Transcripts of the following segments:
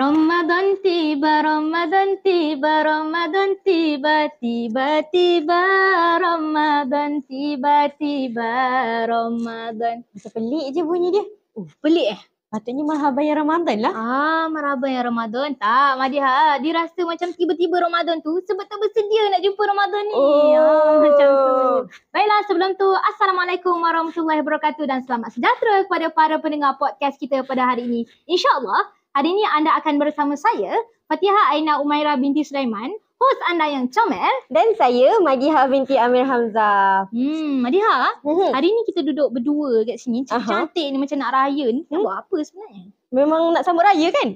Ramadan tiba, Ramadan tiba, Ramadan tiba, tiba-tiba Ramadan, tiba-tiba Ramadan. Macam pelik je bunyi dia. Pelik Patutnya Marhaban ya Ramadan lah. Marhaban ya Ramadan. Tak, Madiha. Dirasa macam tiba-tiba Ramadan tu sebab tak bersedia nak jumpa Ramadan ni. Macam tu. Baiklah, sebelum tu, Assalamualaikum warahmatullahi wabarakatuh dan selamat sejahtera kepada para pendengar podcast kita pada hari ini. InsyaAllah, hari ini anda akan bersama saya, Fatihah Aina Umairah binti Sulaiman, host anda yang comel. Dan saya, Madiha binti Amir Hamzah. Madiha, hari ni kita duduk berdua kat sini. Cantik ni macam nak raya ni. Nak buat apa sebenarnya? Memang nak sambut raya kan?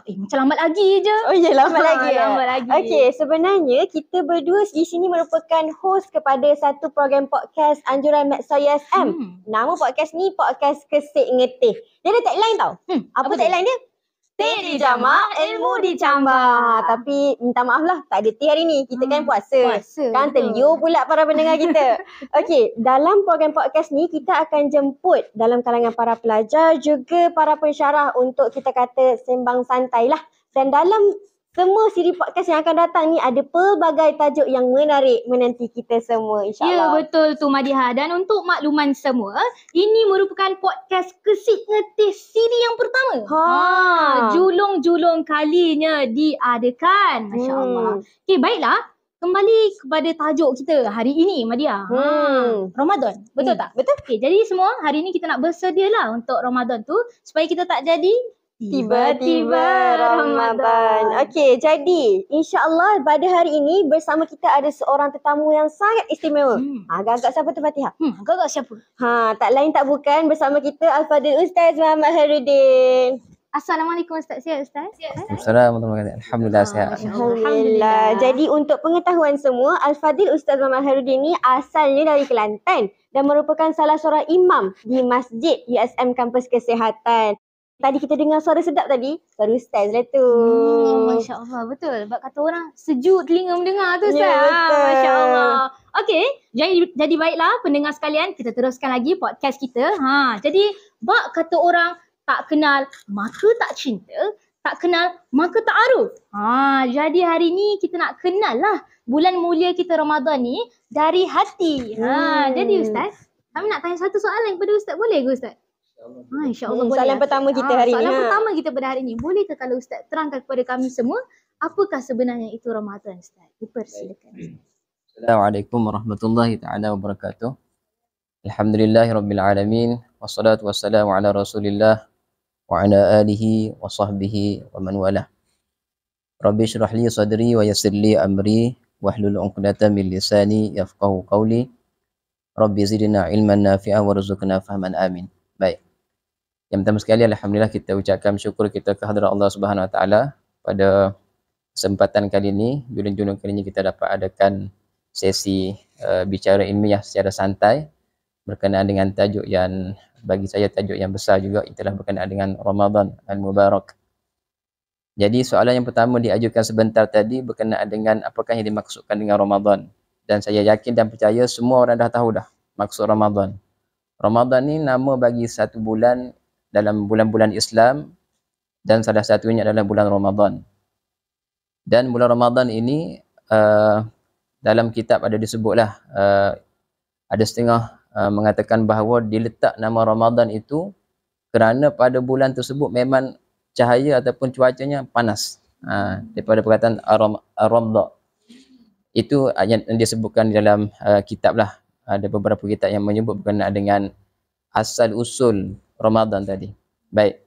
Macam lambat lagi je. Oh ya, lambat lagi. Lambat lagi. Okey, sebenarnya kita berdua di sini merupakan host kepada satu program podcast anjuran Medsoya FM. Nama podcast ni Podcast Kesik Ngetih. Dia ada tagline tau. Apa tagline dia? Teh dijamak, ilmu dicambah. Tapi minta maaf lah, tak ada teh hari ni. Kita kan puasa. Kan terliur pula para pendengar kita. Okey, dalam program podcast ni kita akan jemput dalam kalangan para pelajar juga para pensyarah untuk kita kata sembang santai lah. Dan dalam semua siri podcast yang akan datang ni ada pelbagai tajuk yang menarik menanti kita semua, insyaAllah. Ya, betul tu Madiha. Dan untuk makluman semua, ini merupakan podcast Kesik Ngetih siri yang pertama. Julung-julung kalinya diadakan. Masya Allah. Okey, baiklah. Kembali kepada tajuk kita hari ini, Madiha. Ramadan. Betul tak? Betul. Okey, jadi semua hari ini kita nak bersedialah untuk Ramadan tu supaya kita tak jadi tiba-tiba Ramadan. Okey, jadi insya-Allah pada hari ini bersama kita ada seorang tetamu yang sangat istimewa. Agak-agak siapa tu Fatihah? Agak-agak siapa? Tak lain tak bukan bersama kita Al-Fadil Ustaz Muhammad Harudin. Assalamualaikum Ustaz. Sihat Ustaz? Assalamualaikum warahmatullahi wabarakatuh. Alhamdulillah sihat. Alhamdulillah. Jadi untuk pengetahuan semua, Al-Fadil Ustaz Muhammad Harudin ni asalnya dari Kelantan dan merupakan salah seorang imam di Masjid USM Kampus Kesihatan. Tadi kita dengar suara sedap tadi, suara Ustaz lah tu. Masya Allah, betul. Sebab kata orang sejuk telinga mendengar tu Ustaz. Ya, betul. Masya Allah. Okey, jadi baiklah pendengar sekalian, kita teruskan lagi podcast kita. Jadi bak kata orang tak kenal maka tak cinta, tak kenal maka tak aruf. Jadi hari ni kita nak kenal lah bulan mulia kita Ramadan ni dari hati. Jadi Ustaz, kami nak tanya satu soalan kepada Ustaz, boleh ke Ustaz? InsyaAllah boleh. Soalan pertama kita hari ni. Soalan pertama kita pada hari ni. Boleh ke kalau Ustaz terangkan kepada kami semua apakah sebenarnya itu Ramadan Ustaz? Dipersilakan. Assalamualaikum warahmatullahi taala wabarakatuh. Alhamdulillahirabbil alamin wassalatu wassalamu ala Rasulillah wa ala alihi wa sahbihi wa man walah. Rabbi shrah li sadri wa yassir li amri wahlul 'uqdatam min lisani yafqahu qawli. Rabbi zidna ilman nafi'an warzuqna fahman amin. Baik. Yang pertama sekali, alhamdulillah kita ucapkan syukur kita kehadrat Allah Subhanahu Wa Taala pada kesempatan kali ini, julung-julung kali ini kita dapat adakan sesi bicara ilmiah secara santai berkenaan dengan tajuk yang bagi saya tajuk yang besar juga, itulah berkenaan dengan Ramadan Al-Mubarak. Jadi soalan yang pertama diajukan sebentar tadi berkenaan dengan apakah yang dimaksudkan dengan Ramadan, dan saya yakin dan percaya semua orang dah tahu dah maksud Ramadan. Ramadan ni nama bagi satu bulan dalam bulan-bulan Islam dan salah satunya adalah bulan Ramadan. Dan bulan Ramadan ini dalam kitab ada disebutlah ada setengah mengatakan bahawa diletak nama Ramadan itu kerana pada bulan tersebut memang cahaya ataupun cuacanya panas. Daripada perkataan Ar-Ramda. Itu yang disebutkan di dalam kitab lah. Ada beberapa kitab yang menyebut berkenaan dengan asal usul Ramadan tadi. Baik.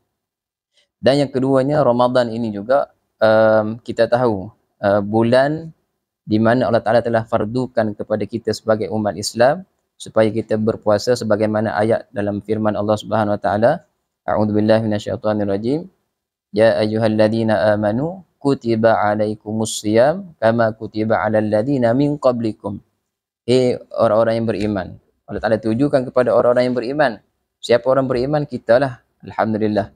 Dan yang keduanya, Ramadan ini juga kita tahu bulan di mana Allah Ta'ala telah fardukan kepada kita sebagai umat Islam supaya kita berpuasa sebagaimana ayat dalam firman Allah Subhanahu Wa Ta'ala, A'udzubillahi minasyaitonirrajim, Ya ayyuhalladzina amanu kutiba alaikumus shiyam kama kutiba alal ladzina min qablikum. Orang-orang yang beriman. Allah Ta'ala tujukan kepada orang-orang yang beriman. Siapa orang beriman? Kita lah. Alhamdulillah.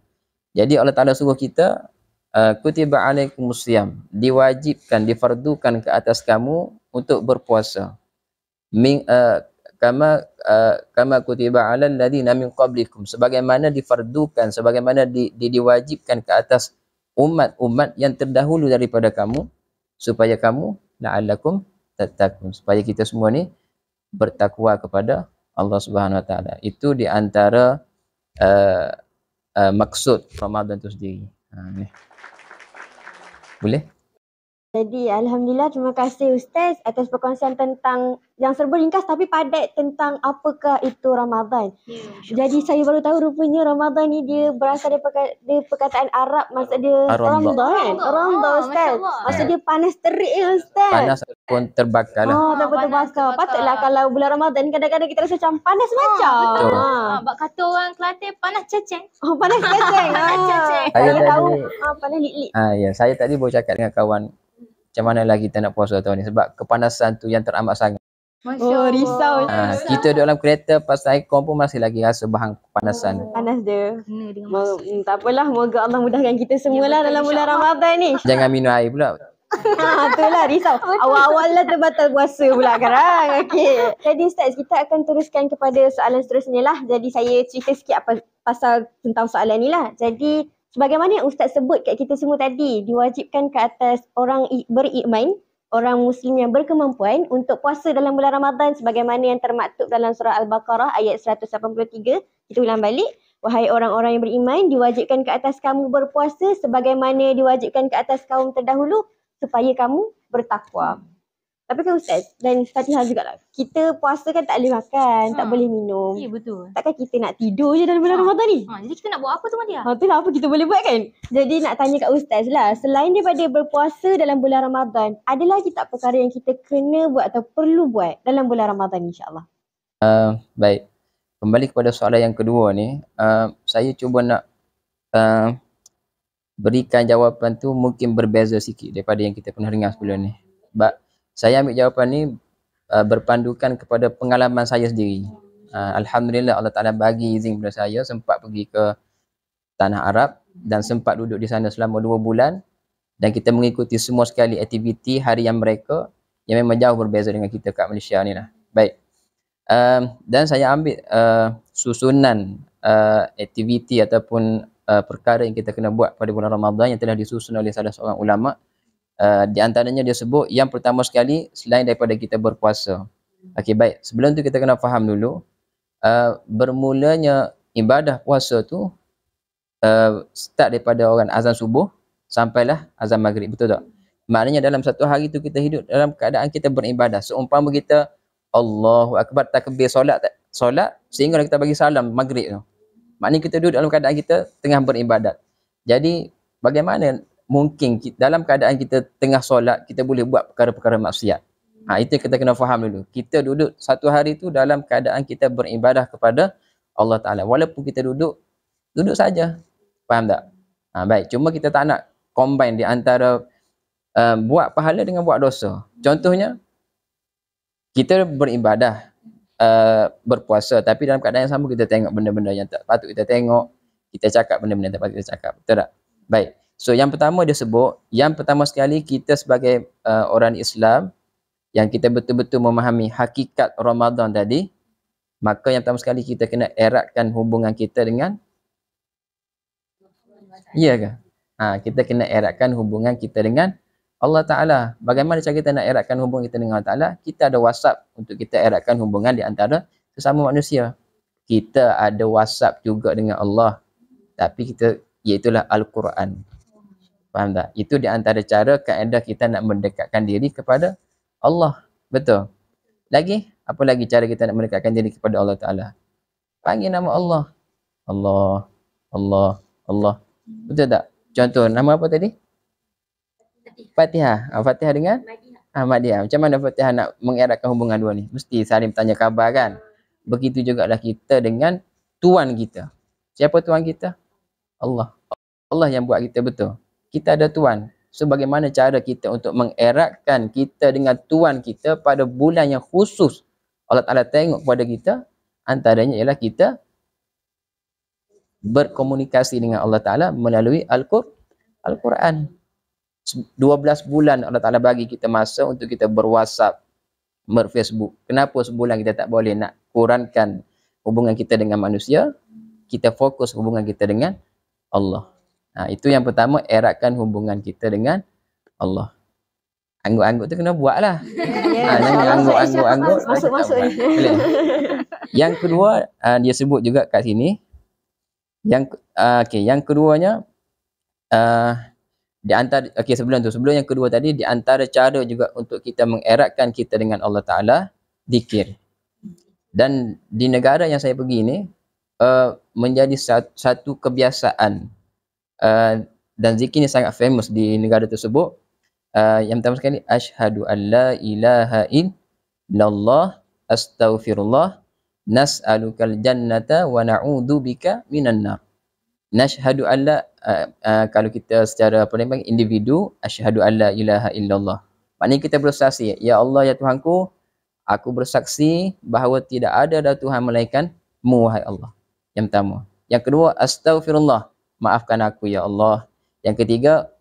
Jadi Allah Ta'ala suruh kita kutiba alaikumus shiyam, diwajibkan, difardukan ke atas kamu untuk berpuasa. Kama kutiba alal ladzina min qablikum, sebagaimana difardukan, sebagaimana diwajibkan ke atas umat-umat yang terdahulu daripada kamu, supaya kamu la'allakum tattaqun, supaya kita semua ni bertakwa kepada Allah Subhanahu Wa Taala. Itu di antara maksud Ramadan itu sendiri. Ni. Boleh? Jadi Alhamdulillah, terima kasih Ustaz atas perkongsian tentang yang serba ringkas tapi padat tentang apakah itu Ramadan. Jadi saya baru tahu rupanya Ramadan ni dia berasal daripada perkataan Arab, maksud dia Ramadan. Ramadan Ustaz. Maksud dia panas terik ya Ustaz. Panas pun terbakar lah. Oh, tak terbakar. Patutlah kalau bulan Ramadan kadang-kadang kita rasa macam panas macam. Betul. Bak kata orang Kelantan panas ceceng. Oh, panas ceceng. Saya tahu panas lik-lik. Ya, saya tadi baru cakap dengan kawan macam mana lah kita nak puasa tahun ni sebab kepanasan tu yang teramat sangat. Oh, risau. Kita duduk dalam kereta pas aircon pun masih lagi rasa bahang kepanasan. Panas dia. Tak apalah, moga Allah mudahkan kita semualah dalam bulan Ramadan ni. Jangan minum air pula. Itulah risau. Awal-awal lah terbatal puasa pula sekarang. Okey. Jadi Ustaz, kita akan teruskan kepada soalan seterusnya lah. Jadi saya cerita sikit pasal tentang soalan ni lah. Jadi sebagaimana yang Ustaz sebut kat kita semua tadi, diwajibkan ke atas orang beriman, orang Muslim yang berkemampuan untuk puasa dalam bulan Ramadan sebagaimana yang termaktub dalam surah Al-Baqarah ayat 183. Kita ulang balik. Wahai orang-orang yang beriman, diwajibkan ke atas kamu berpuasa sebagaimana diwajibkan ke atas kaum terdahulu supaya kamu bertakwa. Tapi kan Ustaz, dan Fatihah jugalah. Kita puasa kan tak boleh makan, tak boleh minum. Ya, betul. Takkan kita nak tidur je dalam bulan Ramadan ni? Jadi kita nak buat apa tu Madia? Itulah apa kita boleh buat kan? Jadi nak tanya kat Ustaz lah, selain daripada berpuasa dalam bulan Ramadan, ada lagi tak perkara yang kita kena buat atau perlu buat dalam bulan Ramadan insyaAllah? Baik. Kembali kepada soalan yang kedua ni, saya cuba nak berikan jawapan tu mungkin berbeza sikit daripada yang kita pernah dengar sebelum ni. Sebab saya ambil jawapan ni berpandukan kepada pengalaman saya sendiri. Alhamdulillah Allah Ta'ala bagi izin kepada saya sempat pergi ke Tanah Arab dan sempat duduk di sana selama 2 bulan dan kita mengikuti semua sekali aktiviti harian mereka yang memang jauh berbeza dengan kita kat Malaysia ni lah. Baik. Dan saya ambil susunan aktiviti ataupun perkara yang kita kena buat pada bulan Ramadan yang telah disusun oleh salah seorang ulama. Di antaranya dia sebut yang pertama sekali selain daripada kita berpuasa. Okey, baik. Sebelum tu kita kena faham dulu bermulanya ibadah puasa tu start daripada orang azan subuh sampailah azan maghrib, betul tak? Maknanya dalam satu hari tu kita hidup dalam keadaan kita beribadah. Seumpama kita Allahu Akbar takbir solat sehingga kita bagi salam maghrib tu. Maknanya kita duduk dalam keadaan kita tengah beribadat. Jadi bagaimana mungkin dalam keadaan kita tengah solat kita boleh buat perkara-perkara maksiat? Itu kita kena faham dulu. Kita duduk satu hari tu dalam keadaan kita beribadah kepada Allah Ta'ala. Walaupun kita duduk saja. Faham tak? Baik, cuma kita tak nak combine di antara buat pahala dengan buat dosa. Contohnya, kita beribadah, berpuasa, tapi dalam keadaan yang sama kita tengok benda-benda yang tak patut kita tengok, kita cakap benda-benda yang tak patut kita cakap. Betul tak? Baik. So yang pertama dia sebut, yang pertama sekali kita sebagai orang Islam yang kita betul-betul memahami hakikat Ramadan tadi, maka yang pertama sekali kita kena eratkan hubungan kita dengan ke? Kita kena eratkan hubungan kita dengan Allah Ta'ala. Bagaimana cara kita nak eratkan hubungan kita dengan Allah Ta'ala? Kita ada WhatsApp untuk kita eratkan hubungan di antara sesama manusia. Kita ada WhatsApp juga dengan Allah. Tapi kita, iaitulah Al-Quran. Faham tak? Itu di antara cara kaedah kita nak mendekatkan diri kepada Allah. Betul? Lagi? Apa lagi cara kita nak mendekatkan diri kepada Allah Ta'ala? Panggil nama Allah. Allah, Allah, Allah. Betul tak? Contoh, nama apa tadi? Fatihah. Fatihah dengan? Ahmadiyah. Macam mana Fatihah nak mengeratkan hubungan dua ni? Mesti saling bertanya khabar kan? Begitu juga lah kita dengan Tuan kita. Siapa Tuan kita? Allah. Allah yang buat kita, betul. Kita ada Tuan. So bagaimana cara kita untuk mengeratkan kita dengan Tuan kita pada bulan yang khusus Allah Ta'ala tengok kepada kita? Antaranya ialah kita berkomunikasi dengan Allah Ta'ala melalui Al-Quran. 12 bulan Allah Ta'ala bagi kita masa untuk kita berwhatsapp, berfacebook. Kenapa sebulan kita tak boleh nak kurangkan hubungan kita dengan manusia? Kita fokus hubungan kita dengan Allah. Itu yang pertama, eratkan hubungan kita dengan Allah. Angguk-angguk tu kena buat lah. Jangan angguk-angguk. Masuk-masuk ni. Yang kedua, dia sebut juga kat sini. Yang keduanya, di antara sebelum yang kedua tadi, di antara cara juga untuk kita mengeratkan kita dengan Allah Taala, zikir. Dan di negara yang saya pergi ni, menjadi satu kebiasaan, dan zikir ni sangat famous di negara tersebut. Yang pertama sekali, asyhadu an la ilaha illallah astaghfirullah nas'alukal jannata wa na'udzubika minan nar. Nashhadu an la, kalau kita secara individu, asyhadu an la ilaha illallah. Maknanya kita bersaksi, ya Allah, ya Tuhanku, aku bersaksi bahawa tidak ada Tuhan melainkan-Mu, wahai Allah. Yang pertama. Yang kedua, astaghfirullah, maafkan aku ya Allah. Yang ketiga,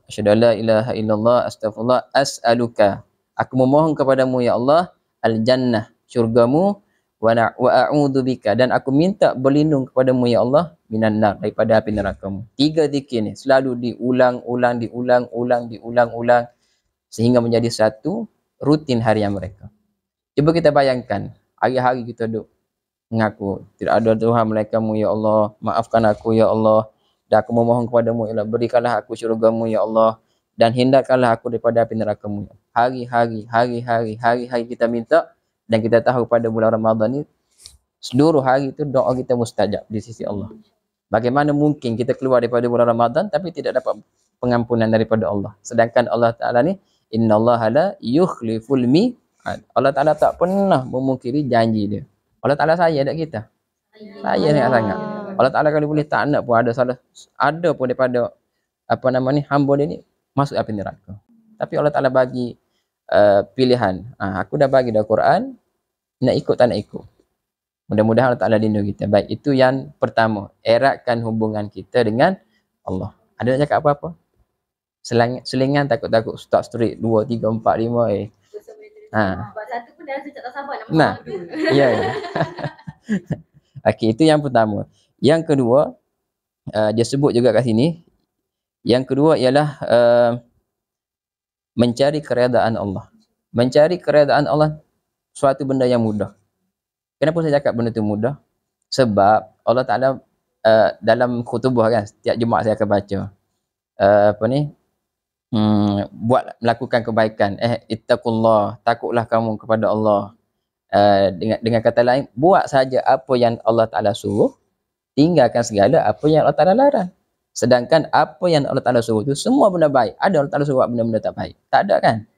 asyhadu an la ilaha illallah astaghfirullah as'aluka, aku memohon kepadamu ya Allah, al-jannah, syurgamu, wa a'udzubika, dan aku minta berlindung kepadamu ya Allah, minan nar, daripada api nerakamu. 3 zikir ni selalu diulang sehingga menjadi satu rutin harian mereka. Cuba kita bayangkan, hari-hari kita duduk mengaku tidak ada Tuhan melainkan-Mu ya Allah, maafkan aku ya Allah, dan aku memohon kepadamu ya Allah, berikanlah aku syurgamu ya Allah, dan hindarkanlah aku daripada api nerakamu. Hari-hari kita minta. Dan kita tahu pada bulan Ramadan ni, seluruh hari itu doa kita mustajab di sisi Allah. Bagaimana mungkin kita keluar daripada bulan Ramadan tapi tidak dapat pengampunan daripada Allah? Sedangkan Allah Ta'ala ni, innallaha la yukhliful mi'ad. Allah Ta'ala tak pernah memungkiri janji dia. Allah Ta'ala sayang tak kita? Sayang sangat. Allah Ta'ala kalau boleh tak nak pun ada pun daripada hamba dia ni masuk api neraka. Tapi Allah Ta'ala bagi pilihan. Aku dah bagi dah Quran, nak ikut tak nak ikut. Mudah-mudahan Allah Ta'ala lindung kita. Baik, itu yang pertama, eratkan hubungan kita dengan Allah. Ada nak cakap apa-apa? Selingan takut-takut start straight 2, 3, 4, 5 Satu pun dah rasa tak sabar nak nah. Ya. Okey, itu yang pertama. Yang kedua, dia sebut juga kat sini. Yang kedua ialah mencari keredaan Allah. Mencari keredaan Allah suatu benda yang mudah. Kenapa saya cakap benda itu mudah? Sebab Allah Ta'ala dalam khutbah kan, setiap Jumaat saya akan baca. Melakukan kebaikan. Ittaqullah, takutlah kamu kepada Allah. Dengan kata lain, buat saja apa yang Allah Ta'ala suruh, tinggalkan segala apa yang Allah Ta'ala larang. Sedangkan apa yang Allah Ta'ala suruh tu semua benda baik. Ada Allah Ta'ala suruh buat benda-benda tak baik? Tak ada kan?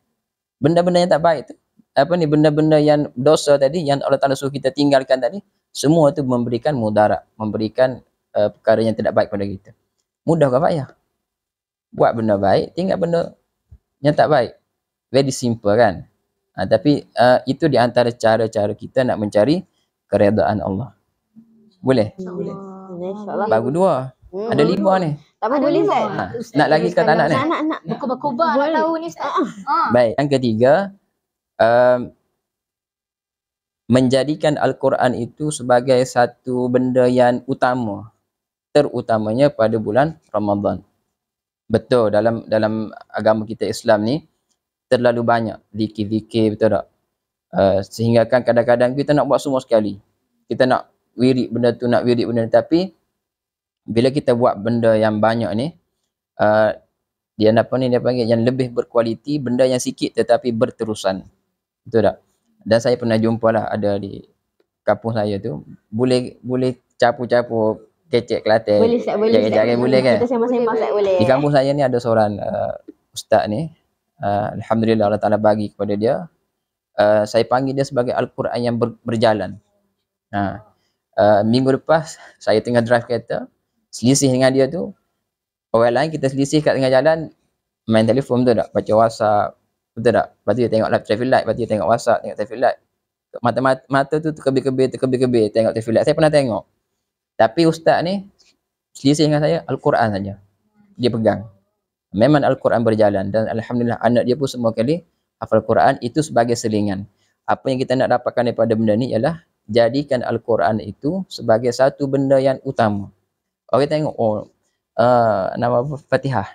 Benda-benda yang tak baik tu, benda-benda yang dosa tadi, yang Allah Ta'ala suruh kita tinggalkan tadi, semua tu memberikan mudarat, memberikan perkara yang tidak baik pada kita. Mudah ke payah? Buat benda baik, tinggal benda yang tak baik. Very simple kan? Tapi itu di antara cara-cara kita nak mencari keredaan Allah. Boleh? Boleh. Baru 2. Ada 5 ni. Tak apa, boleh Ustaz. Nak lagi ke tak nak ni? Nak. Berkobar nak tahu ni Ustaz. Baik, yang ketiga, menjadikan Al-Quran itu sebagai satu benda yang utama, terutamanya pada bulan Ramadan. Betul, dalam agama kita Islam ni terlalu banyak zikir-zikir, betul tak? Sehingga kan kadang-kadang kita nak buat semua sekali. Kita nak wirid benda tu, nak wirid benda tu, tapi bila kita buat benda yang banyak ni, dia panggil yang lebih berkualiti, benda yang sikit tetapi berterusan. Betul tak? Dan saya pernah jumpa lah, ada di kampung saya tu, boleh capu-capu kecek Kelantan. Boleh Ustaz, boleh kan? Kita sembang-sembang Ustaz, boleh. Di kampung saya ni ada seorang ustaz ni, alhamdulillah Allah Ta'ala bagi kepada dia. Saya panggil dia sebagai Al-Quran yang berjalan. Minggu lepas saya tengah drive kereta, selisih dengan dia tu, orang lain kita selisih kat tengah jalan, main telefon, betul tak? Baca WhatsApp, betul tak? Lepas tu dia tengok traffic light, lepas tu dia tengok WhatsApp, tengok traffic light. Mata tu terkebir-kebir tengok traffic light. Saya pernah tengok. Tapi ustaz ni selisih dengan saya, Al-Quran saja dia pegang. Memang Al-Quran berjalan, dan alhamdulillah anak dia pun semua kali hafal Quran. Itu sebagai selingan. Apa yang kita nak dapatkan daripada benda ni ialah jadikan Al-Quran itu sebagai satu benda yang utama. Orang tengok, nama apa? Fatihah.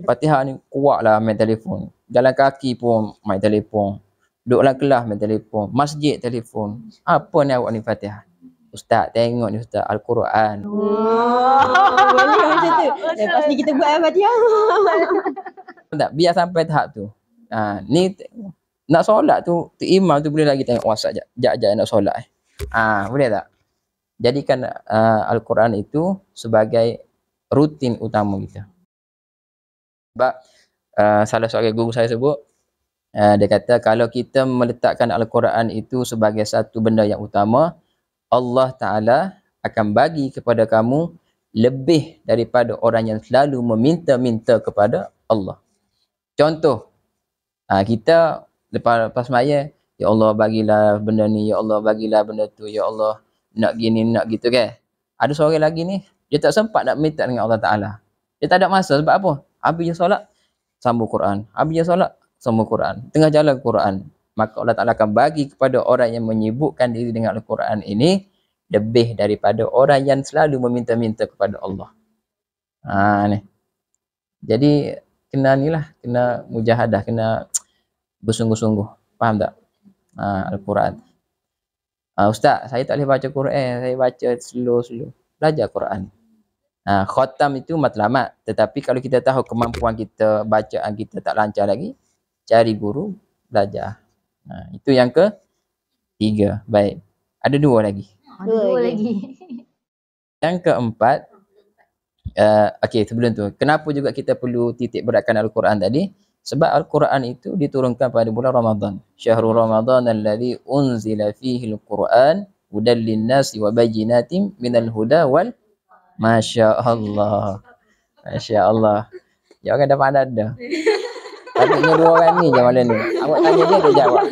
Fatihah ni kuat lah main telefon. Jalan kaki pun main telefon. Duduk dalam kelas main telefon. Masjid telefon. Apa ni awak ni Fatihah? Ustaz, tengok ni Ustaz, Al-Quran. Boleh macam tu. Lepas ni kita buat Fatihah. Tak, biar sampai tahap tu. Ni nak solat tu imam tu boleh lagi tengok WhatsApp jap nak solat. Boleh tak? Jadikan Al-Quran itu sebagai rutin utama kita. Sebab salah seorang guru saya sebut, dia kata kalau kita meletakkan Al-Quran itu sebagai satu benda yang utama, Allah Ta'ala akan bagi kepada kamu lebih daripada orang yang selalu meminta-minta kepada Allah. Contoh, kita lepas maya, ya Allah bagilah benda ni, ya Allah bagilah benda tu, ya Allah nak gini, nak gitu kan. Ada seorang lagi ni, dia tak sempat nak minta dengan Allah Ta'ala. Dia tak ada masa, sebab apa? Habis je solat, sambung Quran. Habis je solat, sambung Quran. Tengah jalan Quran. Maka Allah Ta'ala akan bagi kepada orang yang menyibukkan diri dengan Al-Quran ini lebih daripada orang yang selalu meminta-minta kepada Allah. Ni. Jadi kena ni lah, kena mujahadah, kena bersungguh-sungguh. Faham tak? Al-Quran. Ustaz, saya tak boleh baca Quran, saya baca slow. Belajar Quran. Khatam itu matlamat. Tetapi kalau kita tahu kemampuan kita, bacaan kita tak lancar lagi, cari guru, belajar. Itu yang ketiga. Baik. Ada dua lagi. Dua lagi. Yang keempat, okey, sebelum tu, kenapa juga kita perlu titik beratkan Al-Quran tadi? Sebab Al-Quran itu diturunkan pada bulan Ramadan. Syahrul Ramadan alladhi unzila fihi Al-Quran hudan linnasi wa bayyinatin minal huda wal Masya Allah. Masya Allah. Ya orang dah pandai dah. Patutnya dua orang ni je malam ni. Awak tanya dia jawab.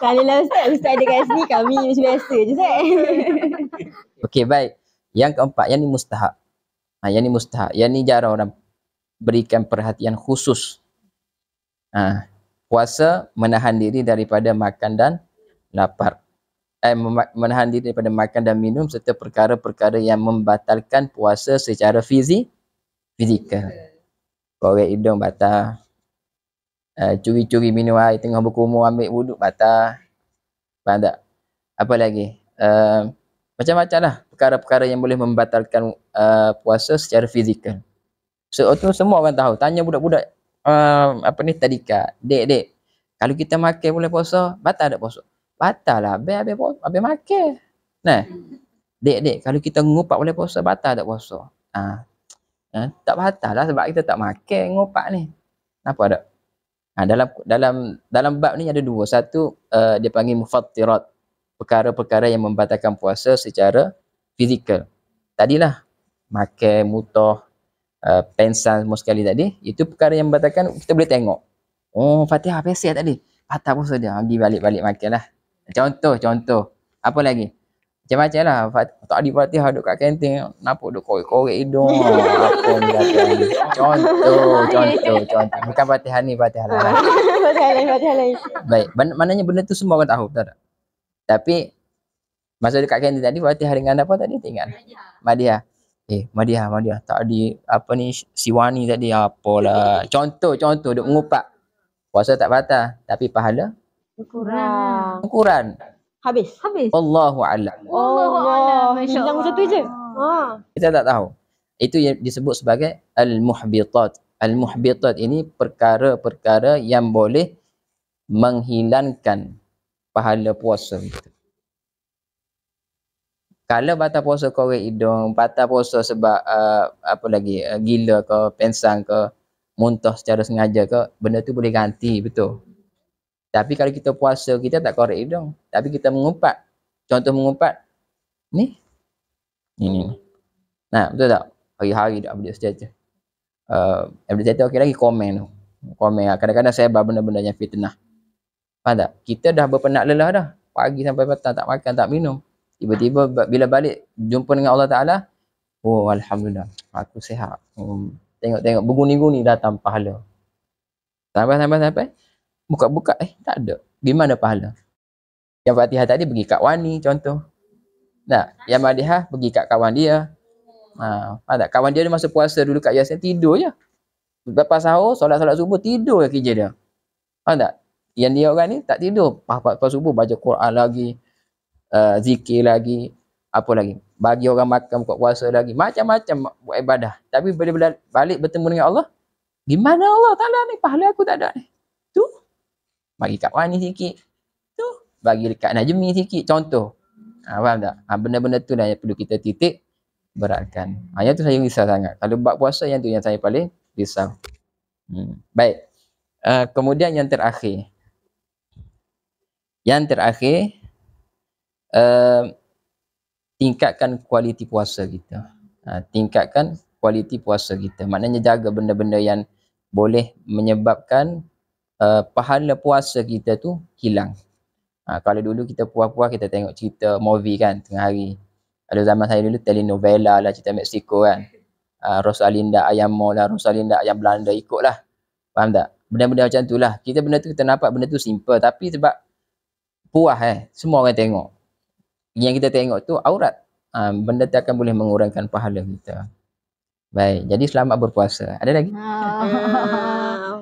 Kalau lah Ustaz ada kat sini, kami macam biasa je Ustaz. Okey, baik. Yang keempat, yang ni mustahab. Yang ni mustahab. Yang ni jarang orang berikan perhatian khusus. Puasa menahan diri daripada makan dan lapar. Menahan diri daripada makan dan minum serta perkara-perkara yang membatalkan puasa secara fizikal. Korek hidung batal. Curi-curi minum air tengah berkumur, ambil wuduk batal. Faham tak? Apa lagi? Macam-macam lah perkara-perkara yang boleh membatalkan puasa secara fizikal. So itu semua orang tahu. Tanya budak-budak tadika. Dek, kalau kita makan boleh puasa, batal tak puasa? Batal lah. Habis makan. Nah. Dek, kalau kita ngupak boleh puasa, batal tak puasa? Tak batal lah sebab kita tak makan ngupak ni. Apa tak? Dalam bab ni ada dua. Satu, dia panggil mufattirat. Perkara-perkara yang membatalkan puasa secara fizikal. Tadilah makan, mutah, pensan semua sekali tadi, itu perkara yang membatalkan, kita boleh tengok. Oh, Fatihah pesel tadi. Batal puasa dia. Pergi balik-balik makan lah. Contoh. Apa lagi? Macam-macam lah. Tak ada Fatihah duduk kat kantin. Nampak duduk korek-korek hidung. Apa ni kata ni. Contoh. Bukan Fatihah ni, Fatihah lain. Fatihah lain. Baik. Maknanya benda tu semua orang tahu. Tahu tak? Tapi, masa dekat kantin tadi, Fatihah dengan apa tadi? Tinggal. Madiah. Madiah. Tak ada apa ni, Siwani tadi. Apalah. Contoh. Duduk mengupak. Puasa tak batal. Tapi pahala? Kurang. Habis. Allahu a'lam. Allah. Hilang satu je. Kita tak tahu. Itu yang disebut sebagai al-muhbitat. Al-muhbitat ini perkara-perkara yang boleh menghilangkan pahala puasa itu. Kalau batal puasa korek hidung, batal puasa sebab gila ke, pensang ke, muntah secara sengaja ke, benda tu boleh ganti, betul. Tapi kalau kita puasa, kita tak korek hidung, tapi kita mengumpat. Contoh mengumpat, ni. Nah, betul tak? Hari-hari dah update saja. Update saja, okey lagi komen. Kadang-kadang saya buat benda-benda yang fitnah. Faham tak? Kita dah berpenat lelah dah. Pagi sampai petang tak makan, tak minum. Tiba-tiba bila balik jumpa dengan Allah Ta'ala, oh Alhamdulillah, aku sihat. Tengok berguni-guni datang pahala. Sampai buka-buka, tak ada. Gimana pahala? Yang Fatihah tadi pergi kat Wani contoh. Tak? Yang Madihah pergi kat kawan dia. Faham tak? Kawan dia masa puasa dulu kat Yasin tidur je. Lepas sahur, solat-solat subuh tidur je kerja dia. Faham tak? Yang dia orang ni tak tidur. Lepas subuh baca Quran lagi, zikir lagi, apa lagi? Bagi orang makan buka puasa lagi. Macam-macam buat ibadah. Tapi bila balik bertemu dengan Allah, gimana Allah Ta'ala ni? Pahala aku tak ada ni. Tu, bagi kat Wani sikit. Tu, bagi dekat Najmi sikit. Contoh. Faham tak? Benda-benda tu lah yang perlu kita titik beratkan. Yang tu saya risau sangat. Kalau bab puasa, yang tu yang saya paling risau. Baik. Kemudian yang terakhir. Tingkatkan kualiti puasa kita. Tingkatkan kualiti puasa kita. Maknanya jaga benda-benda yang boleh menyebabkan pahala puasa kita tu hilang. Kalau dulu kita puas-puas kita tengok cerita movie kan tengah hari. Kalau zaman saya dulu telenovela lah, cerita Mexico kan. Rosalinda ayam Mall lah, Rosalinda ayam Belanda, ikutlah. Faham tak? Benda-benda macam tu lah. Benda tu kita nampak benda tu simple, tapi sebab puas semua orang tengok. Yang kita tengok tu aurat. Benda tu akan boleh mengurangkan pahala kita. Baik, jadi selamat berpuasa. Ada lagi?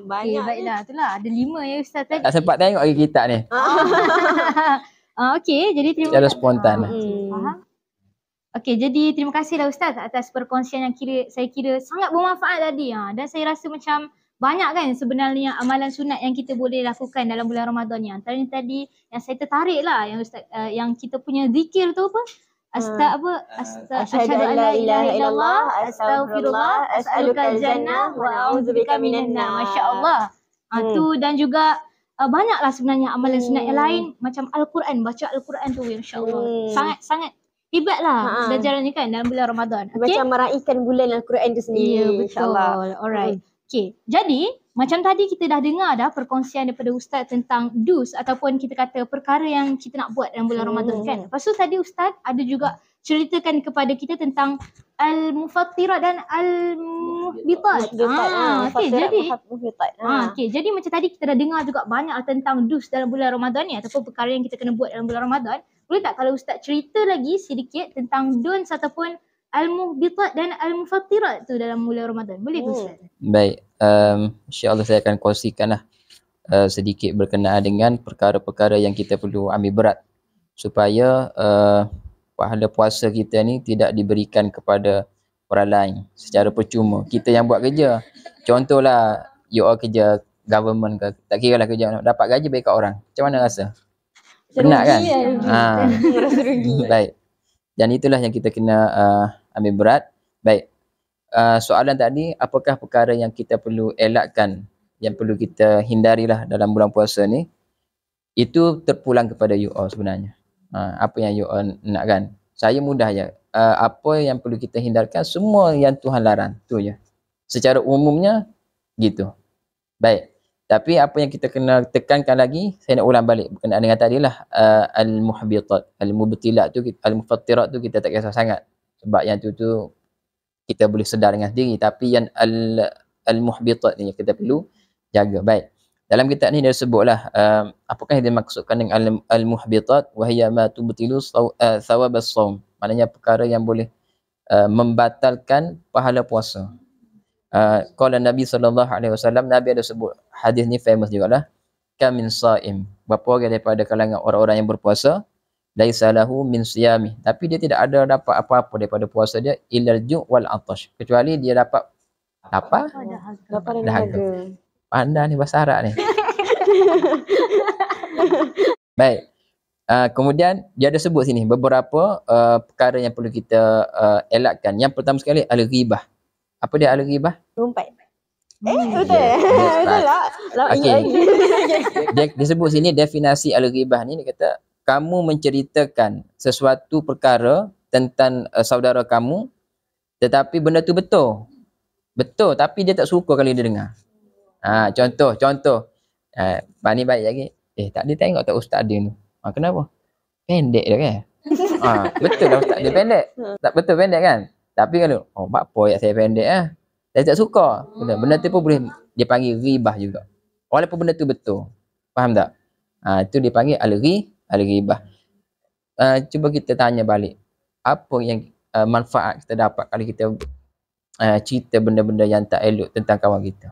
Banyak. Baiklah, itulah. Ada 5 ya Ustaz tadi. Tak sempat tengok lagi kitab ni. Okey, jadi terima Secara kasih. spontan. Faham? Okey, jadi terima kasihlah Ustaz atas perkongsian yang saya kira sangat bermanfaat tadi. Dan saya rasa macam banyak kan sebenarnya amalan sunat yang kita boleh lakukan dalam bulan Ramadan ni. Antaranya tadi yang saya tertarik lah yang Ustaz, yang kita punya zikir tu apa? Asyhadu an la ilaha illallah, astaghfirullah, as'alukal jannah wa a'udzubika minan nar. Masya-Allah. Tu dan juga banyaklah sebenarnya amalan sunat yang lain macam Al-Quran, baca Al-Quran tu insya-Allah. Sangat-sangat hebatlah belajaran ni kan dalam bulan Ramadan. Okay? Macam meraihkan bulan Al-Quran tu sendiri. Ya, betul. Alright. Okay. Jadi, macam tadi kita dah dengar dah perkongsian daripada Ustaz tentang do's ataupun kita kata perkara yang kita nak buat dalam bulan Ramadan kan. Lepas tu tadi Ustaz ada juga ceritakan kepada kita tentang al-mufattirat dan al-muhbitat. Okey, jadi jadi macam tadi kita dah dengar juga banyak tentang do's dalam bulan Ramadan ni ataupun perkara yang kita kena buat dalam bulan Ramadan. Boleh tak kalau Ustaz cerita lagi sedikit tentang don'ts ataupun al-muhbitat dan al-mufattirat tu dalam bulan Ramadan? Boleh ke Ustaz? Baik, insya-Allah saya akan kongsikanlah sedikit berkenaan dengan perkara-perkara yang kita perlu ambil berat supaya pahala puasa kita ni tidak diberikan kepada orang lain secara percuma. Kita yang buat kerja. Contohlah you all kerja government ke, tak kira lah kerja, dapat gaji bagi kat orang. Macam mana rasa? Benar kan? Rasa rugi. Baik. Dan itulah yang kita kena ambil berat. Baik. Soalan tadi, apakah perkara yang kita perlu elakkan, yang perlu kita hindarilah dalam bulan puasa ni? Itu terpulang kepada you all sebenarnya. Apa yang you all nak kan? Saya mudah je. Apa yang perlu kita hindarkan, semua yang Tuhan larang. Tu je. Secara umumnya, gitu. Baik. Tapi apa yang kita kena tekankan lagi, saya nak ulang balik berkenaan dengan tadi lah, al-muhbitat, al-mubtilat tu, al-mufattirat tu kita tak kisah sangat. Sebab yang tu kita boleh sedar dengan sendiri. Tapi yang al-muhbitat ni kita perlu jaga. Baik. Dalam kitab ni dia sebutlah apakah yang dimaksudkan dengan al-muhbitat, wahiyya ma tubtilu thawab as-shaum. Maknanya perkara yang boleh membatalkan pahala puasa. Qala Nabi SAW, Nabi ada sebut, hadis ni famous jugalah, kam min saim, berapa orang daripada kalangan orang-orang yang berpuasa, laisa lahu min siyami, tapi dia tidak ada dapat apa-apa daripada puasa dia, illal ju' wal atash, kecuali dia dapat lapar dan dahaga. Pandai ni bahasa Arab ni. Baik. Kemudian dia ada sebut sini beberapa perkara yang perlu kita elakkan. Yang pertama sekali al-ghibah. Apa dia al-ghibah? Rumpat. Betul. Betul lah. Okey. Dia sebut sini definisi al-ghibah ni, dia kata kamu menceritakan sesuatu perkara tentang saudara kamu, tetapi benda tu betul. Betul, tapi dia tak suka kalau dia dengar. Contoh. Ni baik lagi. Tak dia tengok tak ustaz dia ni. Kenapa? Pendek dia kan? Betul lah ustaz dia pendek. Tak betul pendek kan? Tapi kalau, apa ya saya pendek saya tak suka. Benda tu pun boleh dia panggil ghibah juga. Walaupun benda tu betul. Faham tak? Itu dia panggil Al-ghibah. Cuba kita tanya balik. Apa yang manfaat kita dapat kalau kita cerita benda-benda yang tak elok tentang kawan kita?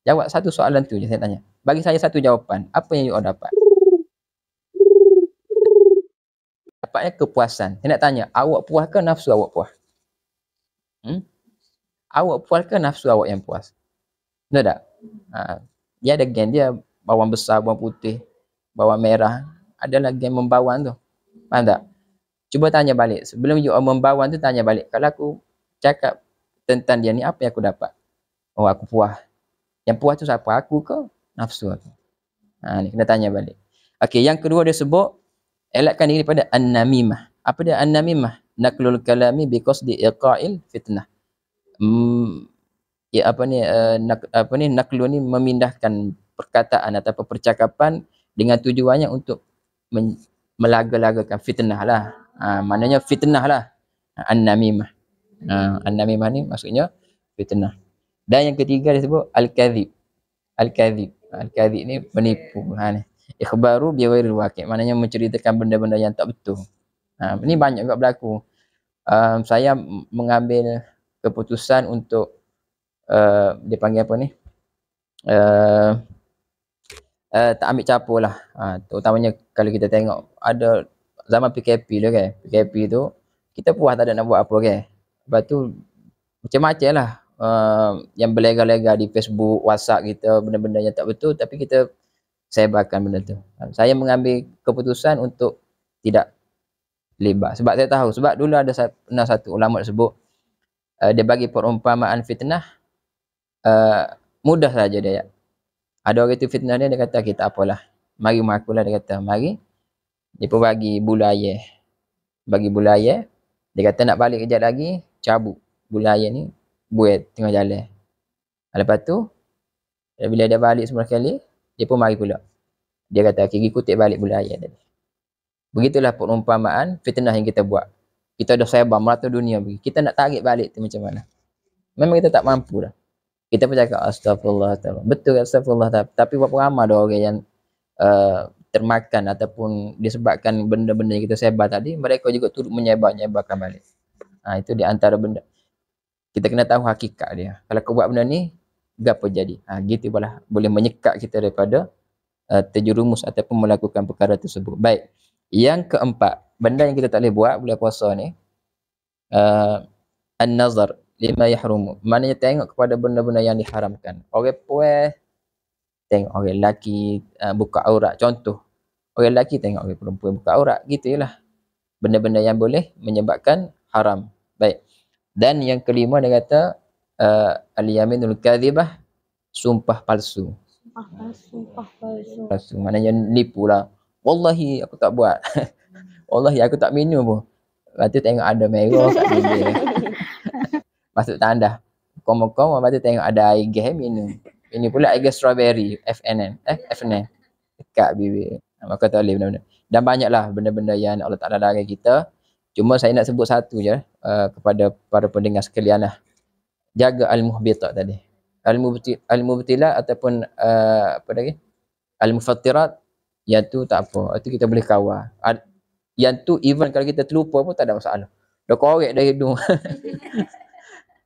Jawab satu soalan tu je saya tanya. Bagi saya satu jawapan. Apa yang you all dapat? Dapatnya kepuasan. Saya nak tanya, awak puas ke nafsu awak puas? Awak puas ke nafsu awak yang puas? Betul tak? Dia ada gen dia, bawang besar, bawang putih, bawang merah. Adalah gen membawang tu. Faham tak? Cuba tanya balik. Sebelum you membawang tu, tanya balik. Kalau aku cakap tentang dia ni, apa yang aku dapat? Oh, aku puas. Yang puas tu siapa? Aku ke nafsu aku? Ni kena tanya balik. Okey, yang kedua dia sebut, elakkan diri pada an-namimah. Apa dia an-namimah? Naklul kalami biqasdi iqa'il fitnah. Naklu ni memindahkan perkataan atau percakapan dengan tujuannya untuk melaga-lagakan fitnah lah. Maknanya fitnah lah. An-namimah. An-namimah ni maksudnya fitnah. Dan yang ketiga dia sebut al-kadhib. Al-kadhib. Al-kadhib ni menipu. Ni. Ikhbaru biwairil waqi'. Maknanya menceritakan benda-benda yang tak betul. Ini banyak juga berlaku. Saya mengambil keputusan untuk dia panggil apa ni? Tak ambil capur lah. Terutamanya kalau kita tengok ada zaman PKP tu kan. PKP tu kita puas tak ada nak buat apa kan. Lepas tu macam-macam lah yang berlega-lega di Facebook, WhatsApp kita, benda-benda yang tak betul, tapi kita sebarkan benda tu. Saya mengambil keputusan untuk tidak libat. Sebab saya tahu, sebab dulu ada pernah satu ulama sebut dia bagi perumpamaan fitnah mudah saja dia. Ada orang itu fitnah dia kata kita apalah. Mari mengakulah dia kata. Mari. Dia pun bagi bulaya. Bagi bulaya. Dia kata nak balik kejap lagi, cabut bulaya ni buat tengah jalan. Lepas tu bila dia balik semua kali, dia pun mari pula. Dia kata kiri kutip balik bulaya tadi. Begitulah perumpamaan fitnah yang kita buat. Kita dah sebar merata dunia begini. Kita nak tarik balik tu macam mana? Memang kita tak mampu dah. Kita pun cakap astagfirullah. Betul astagfirullah. Tapi berapa ramai ada orang yang termakan ataupun disebabkan benda-benda yang kita sebar tadi, mereka juga turut menyebarkan balik. Itu di antara benda. Kita kena tahu hakikat dia. Kalau kau buat benda ni, apa jadi? Gitu boleh menyekat kita daripada terjerumus ataupun melakukan perkara tersebut. Baik. Yang keempat, benda yang kita tak boleh buat bulan puasa ni, an-nazar lima yahrumu. Maknanya tengok kepada benda-benda yang diharamkan. Orang puas tengok orang lelaki buka aurat. Contoh, orang lelaki tengok orang perempuan buka aurat. Gitu je lah. Benda-benda yang boleh menyebabkan haram. Baik. Dan yang kelima dia kata al-yaminul kadhibah, sumpah palsu. Sumpah palsu. Maknanya nipu lah. Wallahi aku tak buat. Wallahi aku tak minum pun. Lepas tu tengok ada merah kat bibir. Masuk tanda. Kom-kom, lepas tu tengok ada air gas minum. Ini pula air gas strawberry, FNN. Dekat bibir. Maka tak boleh benda-benda. Dan banyaklah benda-benda yang Allah Ta'ala larang kita. Cuma saya nak sebut satu je kepada para pendengar sekalian lah. Jaga al-muhbitat tadi. Al-mubtilat ataupun apa lagi? Al-mufattirat. Yang tu tak apa. Itu kita boleh kawal. Yang tu even kalau kita terlupa pun tak ada masalah. Dah korek dari hidung.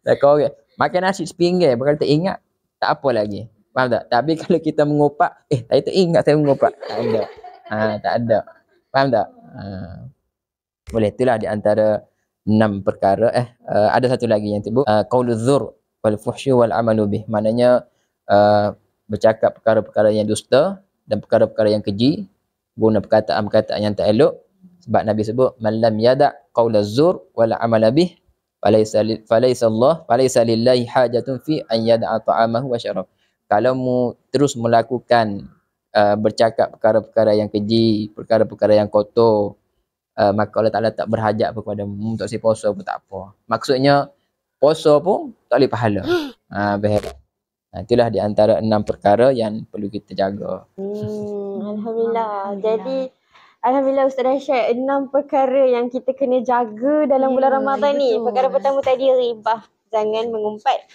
Dah korek. Makan nasi sepinggan. Kalau tak ingat, tak apa lagi. Faham tak? Tapi kalau kita mengopak, saya tak ingat saya mengopak. Tak ada. Tak ada. Faham tak? Boleh. Itulah di antara 6 perkara. Ada satu lagi yang timbul. Qauluz zur wal fuhsyu wal amalu bih. Maknanya bercakap perkara-perkara yang dusta dan perkara-perkara yang keji, guna perkataan-perkataan yang tak elok. Sebab Nabi sebut man lam yada' qaulaz zur wal amala bih falaysa lillahi hajatun fi an yada'a ta'amahu wa syarab. Kalau mu terus melakukan bercakap perkara-perkara yang keji, perkara-perkara yang kotor, maka Allah Ta'ala tak berhajat kepada mu. Tak si puasa pun tak apa. Maksudnya puasa pun tak boleh pahala. Berhebat. Itulah di antara 6 perkara yang perlu kita jaga. Alhamdulillah. Jadi Alhamdulillah Ustaz dah share 6 perkara yang kita kena jaga dalam bulan Ramadan ni. Perkara pertama tadi ribah, jangan mengumpat.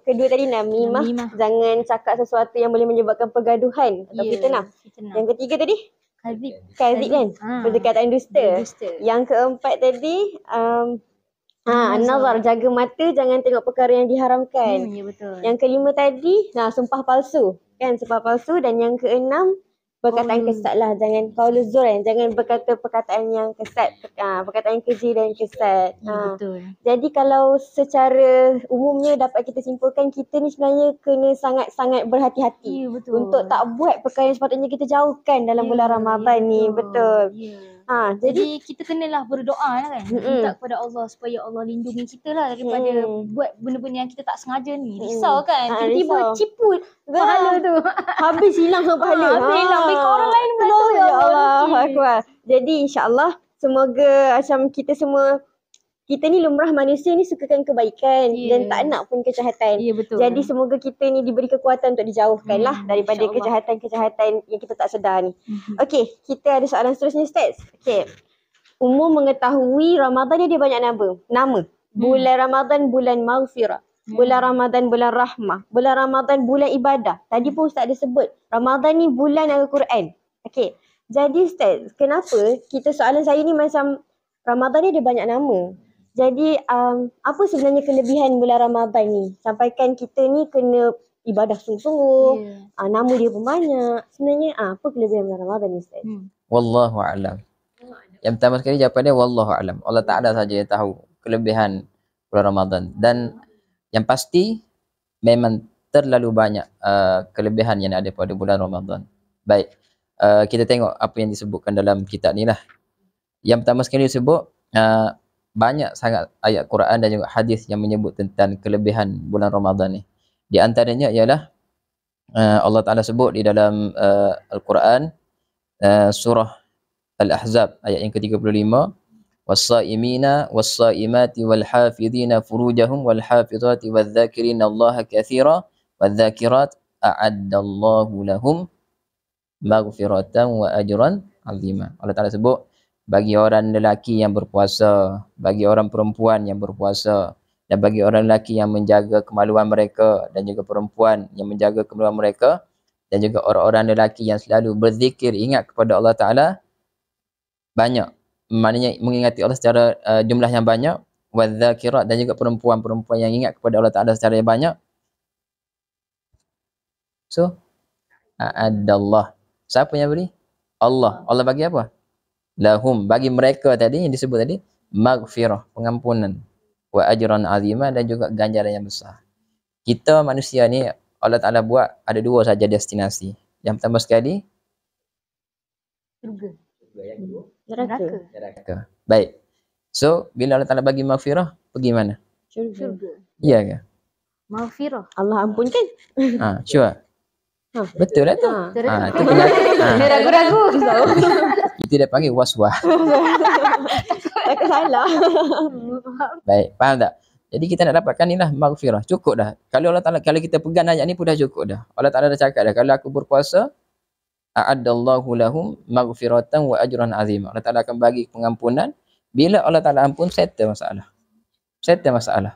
Kedua tadi namimah, jangan cakap sesuatu yang boleh menyebabkan pergaduhan atau fitnah. Yang ketiga tadi Kadhib kan? Perkataan dusta. Yang keempat tadi nazar, jaga mata jangan tengok perkara yang diharamkan. Ya betul. Yang kelima tadi sumpah palsu. Kan, sumpah palsu. Dan yang keenam perkataan kesat lah. Jangan qauluz zur, jangan berkata perkataan yang kesat, perkataan keji dan kesat. Ya betul. Jadi kalau secara umumnya dapat kita simpulkan, kita ni sebenarnya kena sangat-sangat berhati-hati untuk tak buat perkara yang sepatutnya kita jauhkan dalam bulan Ramadan ni. Betul. Jadi kita kenalah berdoa lah kan. Minta kepada Allah supaya Allah lindungi kita lah daripada buat benda-benda yang kita tak sengaja ni. Risau kan. Tiba-tiba ciput pahala tu. Habis hilang pahala. Habis hilang. Bagi orang lain pula tu. Ya Allah. Akbar. Jadi insyaAllah semoga macam kita ni lumrah manusia ni sukakan kebaikan dan tak nak pun kejahatan. Betul. Jadi semoga kita ni diberi kekuatan untuk dijauhkan lah daripada kejahatan-kejahatan yang kita tak sedar ni. Okey, kita ada soalan seterusnya Ustaz. Okey. Umum mengetahui Ramadan ni dia banyak nama. Bulan Ramadan bulan maghfirah. Bulan Ramadan bulan rahmah. Bulan Ramadan bulan ibadah. Tadi pun Ustaz ada sebut Ramadan ni bulan Al-Quran. Okey. Jadi Ustaz, kenapa soalan saya ni macam Ramadan ni dia banyak nama. Jadi apa sebenarnya kelebihan bulan Ramadan ni? Sampaikan kita ni kena ibadah sungguh-sungguh. Nama dia pun banyak. Sebenarnya apa kelebihan bulan Ramadan ni Ustaz? Wallahu a'lam. Yang pertama sekali jawapannya wallahu a'lam. Allah Ta'ala saja yang tahu kelebihan bulan Ramadan. Dan yang pasti memang terlalu banyak kelebihan yang ada pada bulan Ramadan. Baik, kita tengok apa yang disebutkan dalam kitab ni lah. Yang pertama sekali disebut banyak sangat ayat Quran dan juga hadis yang menyebut tentang kelebihan bulan Ramadan ni. Di antaranya ialah Allah Ta'ala sebut di dalam Al-Quran surah Al-Ahzab ayat yang ke-35, was-saimina was-saimati wal-hafidhina furujahum wal-hafidhati wadh-dhakirina Allah katsira wadh-dhakirat a'addallahu lahum maghfiratan wa ajran 'azima. Allah Ta'ala sebut bagi orang lelaki yang berpuasa, bagi orang perempuan yang berpuasa, dan bagi orang lelaki yang menjaga kemaluan mereka, dan juga perempuan yang menjaga kemaluan mereka, dan juga orang-orang lelaki yang selalu berzikir, ingat kepada Allah Ta'ala banyak, maknanya mengingati Allah secara jumlah yang banyak, wadzakirat, dan juga perempuan-perempuan yang ingat kepada Allah Ta'ala secara yang banyak. So, a'addallah. Siapa yang beri? Allah. Allah bagi apa? Lahum, bagi mereka tadi yang disebut tadi, maghfirah, pengampunan, wa ajran azimah, dan juga ganjaran yang besar. Kita manusia ni Allah Ta'ala buat ada dua saja destinasi. Yang pertama sekali Surga. yang kedua Neraka. Baik. So bila Allah Ta'ala bagi maghfirah, pergi mana? Surga. Iya ke? Maghfirah. Allah ampunkan. Sure. Betul lah tu. Itu Dia ragu-ragu. Itu dia panggil waswah. Takut salah. Baik, faham tak? Jadi kita nak dapatkan ni lah maghfirah. Cukup dah. Kalau Allah Ta'ala, kalau kita pegang ayat ni pun dah cukup dah. Allah Ta'ala dah cakap dah, kalau aku berpuasa, a'addallahu lahum maghfiratan wa ajran azim. Allah Ta'ala akan bagi pengampunan. Bila Allah Ta'ala ampun, settle masalah. Settle masalah.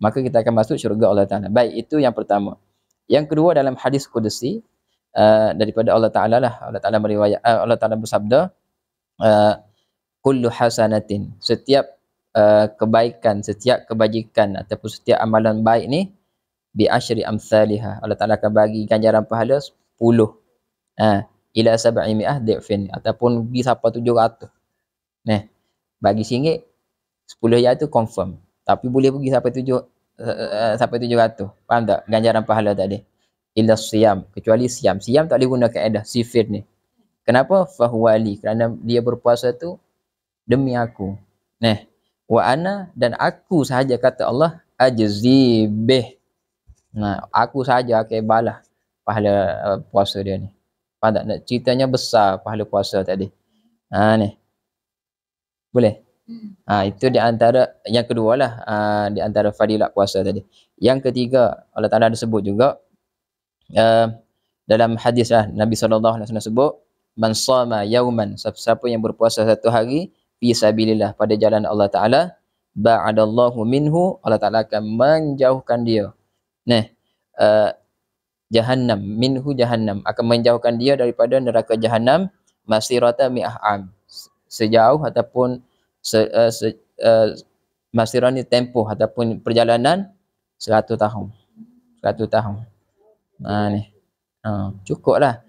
Maka kita akan masuk syurga Allah Ta'ala. Baik, itu yang pertama. Yang kedua, dalam hadis Qudsi daripada Allah Ta'ala lah. Allah Ta'ala meriwayat, Allah Ta'ala bersabda, kullu hasanatin, setiap kebaikan, setiap kebajikan ataupun setiap amalan baik ni, bi asyri amsalihah, Allah Ta'ala akan bagi ganjaran pahala 10 ila 700 dhifin, ataupun pergi sampai 700. Bagi RM1 10 riyal tu confirm, tapi boleh pergi sampai 700. Faham tak ganjaran pahala tadi? Illa siyam, kecuali siam. Siam tak boleh guna kaedah sifir ni. Kenapa? Fahuwali, kerana dia berpuasa tu demi aku. Wa ana, dan aku sahaja, kata Allah, ajzibih. Aku sahaja akan balas pahala puasa dia ni. Faham tak? Ceritanya besar pahala puasa tadi. Ni. Boleh? Itu di antara yang kedua lah, di antara fadilat puasa tadi. Yang ketiga, Allah Ta'ala ada sebut juga dalam hadis lah, Nabi SAW sebut, man sama yauman, siapa yang berpuasa satu hari fi sabilillah, pada jalan Allah Ta'ala, ba'adallahu minhu, Allah Ta'ala akan menjauhkan dia jahannam, minhu jahannam, akan menjauhkan dia daripada neraka jahannam, masirata mi'ah am, sejauh ataupun masirah ni tempoh ataupun perjalanan 100 tahun. 100 tahun. Ni. Cukup lah.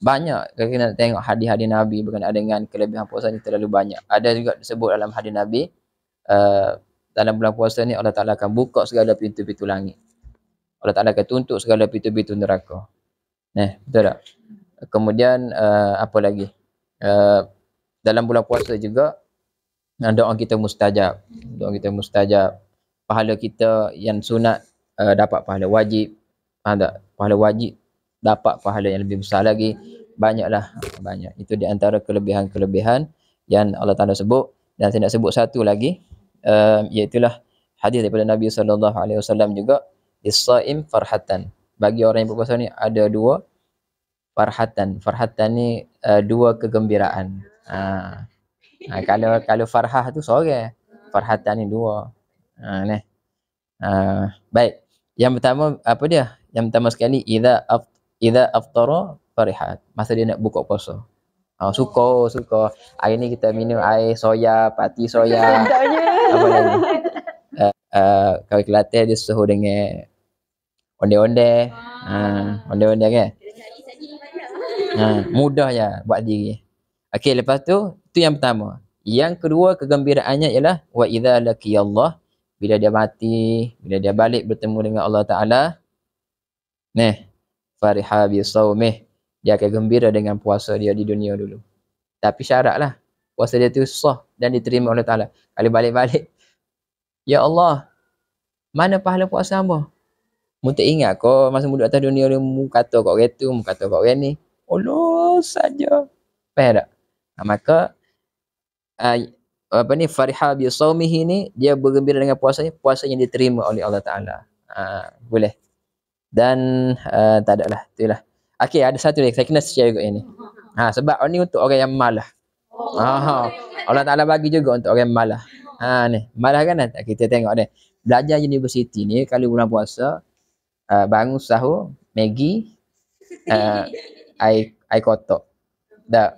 Banyak kalau kita nak tengok hadis-hadis Nabi berkenaan dengan kelebihan puasa ni terlalu banyak. Ada juga disebut dalam hadis Nabi, dalam bulan puasa ni Allah Ta'ala akan buka segala pintu-pintu langit. Allah Ta'ala akan tutup segala pintu-pintu neraka. Betul tak? Kemudian apa lagi? Dalam bulan puasa juga doa kita mustajab. Doa kita mustajab. Pahala kita yang sunat dapat pahala wajib. Pahala wajib dapat pahala yang lebih besar lagi. Banyaklah, banyak. Itu di antara kelebihan-kelebihan yang Allah Ta'ala sebut. Dan saya nak sebut satu lagi, iaitulah hadis daripada Nabi SAW juga, is-saim farhatan. Bagi orang yang berpuasa ni ada dua farhatan. Farhatan ni dua kegembiraan. Kalau farhah tu seorang, farhatan ni dua. Baik. Yang pertama apa dia? Yang pertama sekali, idza aftara farihat. Masa dia nak buka puasa. Suka. Hari ni kita minum air soya, pati soya. Apa lagi? Kalau Kelantan dia suhu dengan onde-onde. Onde-onde kan? Mudah je buat diri. Okey, lepas tu yang pertama. Yang kedua kegembiraannya ialah wa idza laqiyallah, bila dia mati, bila dia balik bertemu dengan Allah Ta'ala, fariha bi saumih, dia akan gembira dengan puasa dia di dunia dulu. Tapi syaratlah puasa dia tu sah dan diterima oleh Ta'ala. Kalau balik-balik, ya Allah, mana pahala puasa hamba? Mu tak ingat kau masa mu duduk atas dunia ni, mu kata kau orang tu, mu kata kau orang ni. Allah saja. Faham tak? Maka fariha bi saumihi ni, dia bergembira dengan puasanya, puasa yang diterima oleh Allah Ta'ala. Boleh. Dan tak ada lah, itulah. Okey, ada satu lagi saya kena share juga ini. Sebab ni untuk orang yang malah. Allah Ta'ala bagi juga untuk orang yang malah. Ni, malah kan kita tengok ni. Belajar universiti ni kalau bulan puasa, bangun sahur, Maggi, air kotak. Dah.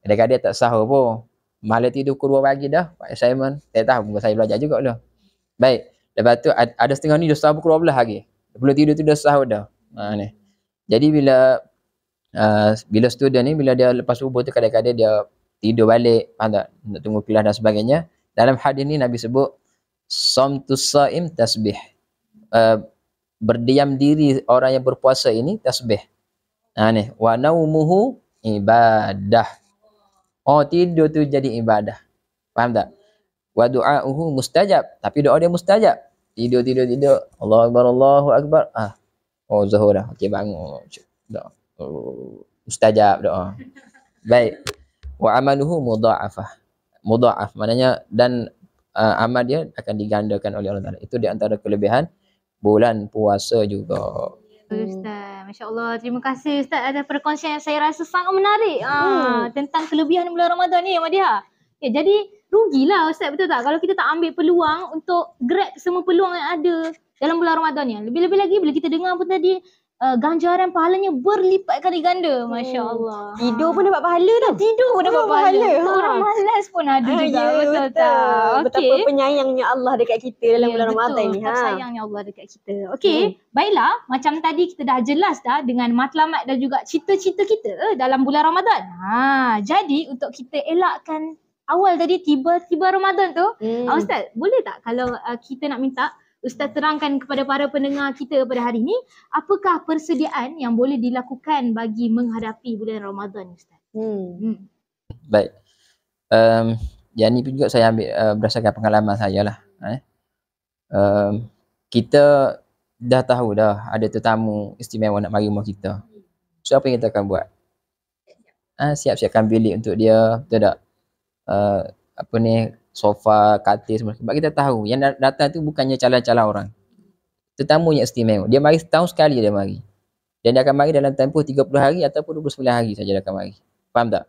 Kadang-kadang tak sahur pun. Malam tidur pukul 2 pagi dah buat assignment. Saya tahu muka saya belajar juga lah. Baik. Lepas tu ada setengah ni dah sahur pukul 12 lagi. Belum tidur tu dah sahur dah. Ni. Jadi bila student ni, bila dia lepas subuh tu kadang-kadang dia tidur balik, faham tak? Nak tunggu kelas dan sebagainya. Dalam hadis ni Nabi sebut samtus saim tasbih. Berdiam diri orang yang berpuasa ini tasbih. Ni, wa naumuhu ibadah. Tidur tu jadi ibadah. Faham tak? Wa du'auhu mustajab. Tapi doa dia mustajab. Tidur. Allahu Akbar. Zuhur dah. Okey, bangun. Mustajab doa. Baik. Wa amaluhu mudha'afah. Mudha'af maknanya, dan amal dia akan digandakan oleh Allah Ta'ala. Itu di antara kelebihan bulan puasa juga. Ustaz, Masya Allah. Terima kasih Ustaz atas perkongsian yang saya rasa sangat menarik tentang kelebihan bulan Ramadan ni, Madiha. Jadi rugilah Ustaz, betul tak? Kalau kita tak ambil peluang untuk grab semua peluang yang ada dalam bulan Ramadan ni. Lebih-lebih lagi bila kita dengar pun tadi, ganjaran pahalanya berlipat kali ganda. Masya Allah. Tidur pun dapat pahala dah. Tidur pun dapat pahala. Orang malas pun ada juga. Betul tak? Betapa penyayangnya Allah dekat kita dalam bulan Ramadan ni. Betapa sayangnya Allah dekat kita. Okey, baiklah. Macam tadi kita dah jelas dah dengan matlamat dan juga cita-cita kita dalam bulan Ramadan. Jadi untuk kita elakkan awal tadi tiba-tiba Ramadan tu, Ustaz, boleh tak kalau kita nak minta Ustaz terangkan kepada para pendengar kita pada hari ini, apakah persediaan yang boleh dilakukan bagi menghadapi bulan Ramadan, Ustaz? Baik. Yang ni juga saya ambil berdasarkan pengalaman saya lah. Kita dah tahu dah ada tetamu istimewa nak mari rumah kita. So apa yang kita akan buat? Siap-siapkan bilik untuk dia, betul tak? Sofa, katil semua. Sebab kita tahu yang datang tu bukannya calon-calon orang. Tetamu yang istimewa. Dia mari setahun sekali dia mari. Dan dia akan mari dalam tempoh 30 hari ataupun 29 hari saja dia akan mari. Faham tak?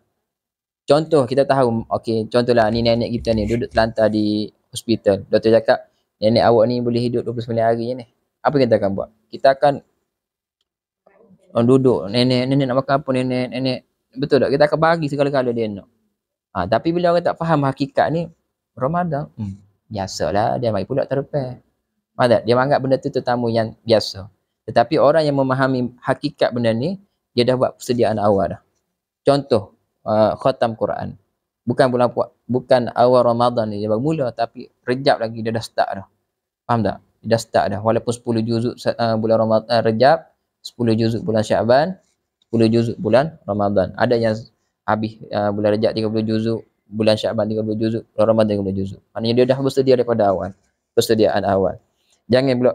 Contoh kita tahu, contohlah ni nenek kita ni duduk terlantar di hospital. Doktor cakap, nenek awak ni boleh hidup 29 hari je ni. Apa kita akan buat? Kita akan duduk, nenek nak makan apa nenek? Betul tak? Kita akan bagi segala-gala dia nak. Tapi bila orang tak faham hakikat ni, Ramadan, biasalah dia mai pula terlepas. Faham tak? Dia anggap benda tu tetamu yang biasa. Tetapi orang yang memahami hakikat benda ni, dia dah buat persediaan awal dah. Contoh, khatam Quran. Bukan awal Ramadan ni dia baru mula, tapi Rejab lagi dia dah start dah. Faham tak? Dia dah start dah. Walaupun 10 juzuk bulan Ramadan, Rejab, 10 juzuk bulan Syaban, 10 juzuk bulan Ramadan. Ada yang habis bulan Rejab 30 juzuk, bulan Syaban 30 juzuk, bulan Ramadan 30 juzuk. Maknanya dia dah bersedia daripada awal. Persediaan awal. Jangan pula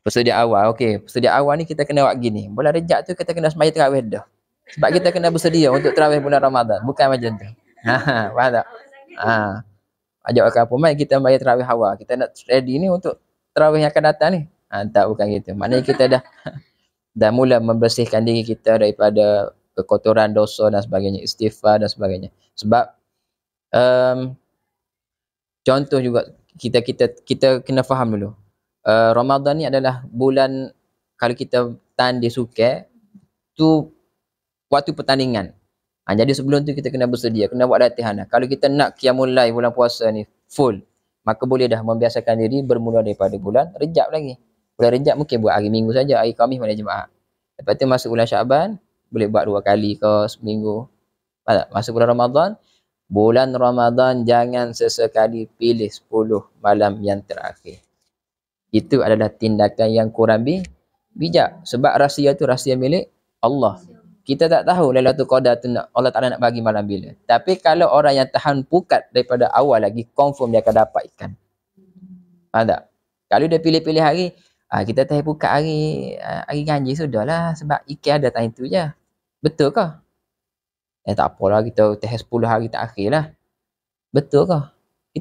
persedia awal. Okey, persedia awal ni kita kena buat gini. Bulan Rejab tu kita kena sembahyang tarawih dah. Sebab kita kena bersedia untuk tarawih bulan Ramadan. Bukan macam tu. Faham tak? Ajak orang kampung, mai kita sembahyang tarawih awal. Kita nak ready ni untuk tarawih yang akan datang ni. Tak, bukan gitu. Maknanya kita dah mula membersihkan diri kita daripada kekotoran, dosa dan sebagainya, istighfar dan sebagainya. Sebab contoh juga kita kena faham dulu. Ramadan ni adalah bulan, kalau kita tanding suka tu waktu pertandingan. Jadi sebelum tu kita kena bersedia, kena buat latihan. Kalau kita nak qiyamul lail bulan puasa ni full, maka boleh dah membiasakan diri bermula daripada bulan Rejab lagi. Bulan Rejab mungkin buat hari Minggu saja, hari Khamis pada Jumaat. Lepas tu masuk bulan Syaban, boleh buat 2 kali ke seminggu. Masuk bulan Ramadan jangan sesekali pilih 10 malam yang terakhir. Itu adalah tindakan yang kurang bijak. Sebab rahsia tu rahsia milik Allah. Kita tak tahu Lailatul Qadar tu Allah Ta'ala nak bagi malam bila. Tapi kalau orang yang tahan pukat daripada awal lagi, confirm dia akan dapat ikan. Faham tak? Kalau dia pilih-pilih hari, kita tahan pukat hari ganji sudahlah. Sebab ikan ada time tu je. Betul ke? Tak apalah, kita tahan 10 hari terakhir lah. Betul ke?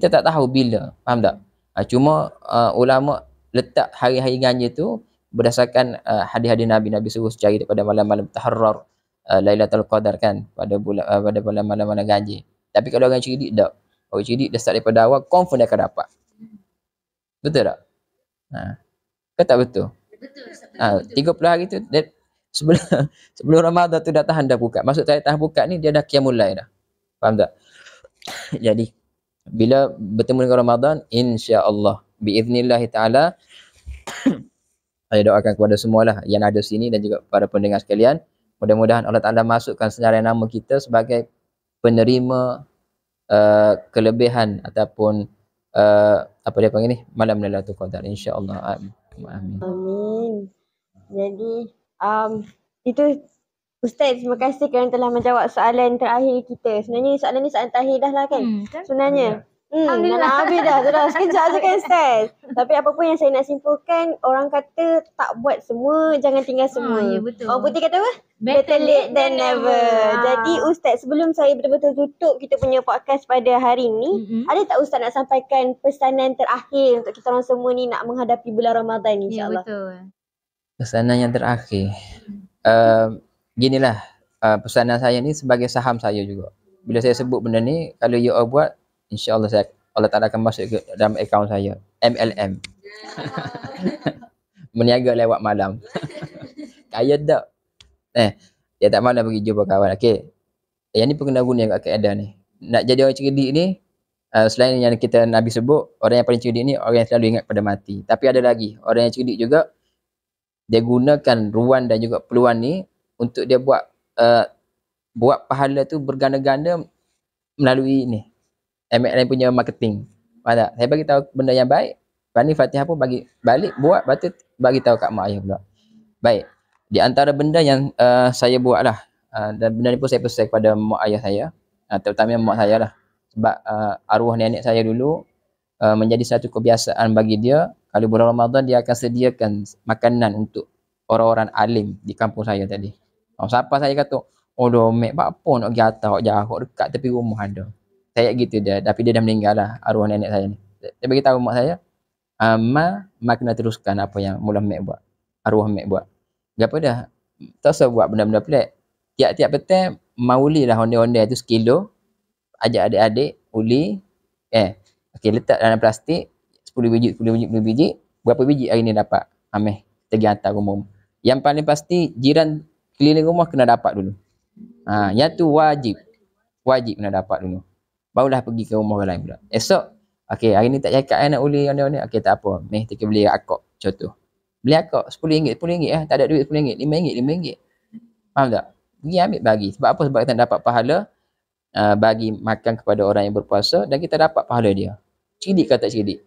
Kita tak tahu bila. Faham tak? Cuma ulama letak hari-hari ganjil tu berdasarkan hadis-hadis Nabi suruh cari daripada malam-malam taharrar Lailatul Qadar kan, pada malam-malam ganjil. Tapi kalau orang cerdik tak. Orang cerdik dah start daripada awal, confirm dia akan dapat. Betul tak? Kan tak betul? Betul. 30 hari tu sebelum Ramadan tu dah tahan dah buka. Maksud saya tahan buka ni dia dah qiyamul lail dah. Faham tak? Jadi bila bertemu dengan Ramadan, insya-Allah biiznillah taala saya doakan kepada semualah yang ada sini dan juga para pendengar sekalian, mudah-mudahan Allah Taala masukkan senarai nama kita sebagai penerima kelebihan ataupun apa dia panggil ni, malam Lailatul Qadar, insya-Allah. Amin. Amin. Jadi itu Ustaz, terima kasih kerana telah menjawab soalan terakhir kita. Sebenarnya soalan ni soalan terakhir dah lah kan? Sebenarnya. Alhamdulillah. Habis dah. Sekejap je kan Ustaz. Tapi apa pun yang saya nak simpulkan, orang kata tak buat semua, jangan tinggal semua. Ya, betul. Orang putih kata apa? Better late than never. Jadi Ustaz, sebelum saya betul-betul tutup kita punya podcast pada hari ni, ada tak Ustaz nak sampaikan pesanan terakhir untuk kita orang semua ni nak menghadapi bulan Ramadan ni, insyaAllah? Ya, betul. Pesanan yang terakhir. Ginilah, pesanan saya ni sebagai saham saya juga. Bila saya sebut benda ni, kalau you all buat, insya-Allah Allah Ta'ala akan masuk ke dalam akaun saya, MLM. Meniaga lewat malam. Kaya tak? Dia tak malam pergi jumpa kawan. Okey. Yang ni pun kena guna kat keadaan ni. Nak jadi orang cerdik ni, selain yang kita Nabi sebut, orang yang paling cerdik ni orang yang selalu ingat pada mati. Tapi ada lagi, orang yang cerdik juga, dia gunakan ruang dan juga peluang ni untuk dia buat pahala tu berganda-ganda melalui ni MLM punya marketing. Faham tak? Saya bagi tahu benda yang baik, Pani Fatihah pun bagi balik buat, lepas bagi tahu kat mak ayah pula. Baik. Di antara benda yang saya buat lah, dan benda ni pun saya pesan kepada mak ayah saya, terutama mak saya lah. Sebab arwah nenek saya dulu menjadi satu kebiasaan bagi dia, kalau bulan Ramadan dia akan sediakan makanan untuk orang-orang alim di kampung saya tadi. Siapa saya kata, mek apa nak pergi atas, jauh dekat tepi rumah ada. Saya gitu dia, tapi dia dah meninggal lah, arwah nenek saya ni. Saya bagi tahu mak saya, mak kena teruskan apa yang mula mek buat, arwah mek buat. Gapo dah, tak usah buat benda-benda pelik. Tiap-tiap petang mauli lah onde-onde tu sekilo, ajak adik-adik uli, okey, letak dalam plastik 10 biji, berapa biji hari ni dapat, ameh pergi hantar rumah. Yang paling pasti jiran Keliling rumah kena dapat dulu. Yang tu wajib. Wajib kena dapat dulu. Barulah pergi ke rumah orang lain pula. Esok, okey, hari ni tak cakap nak uli mana-mana. Okey, tak apa. Meh kita beli akak contoh. Beli akak RM10, RM10 tak ada duit RM10, RM5. Faham tak? Pergi ambil bagi. Sebab apa? Sebab kita dapat pahala bagi makan kepada orang yang berpuasa dan kita dapat pahala dia. Cerdik ke tak cerdik?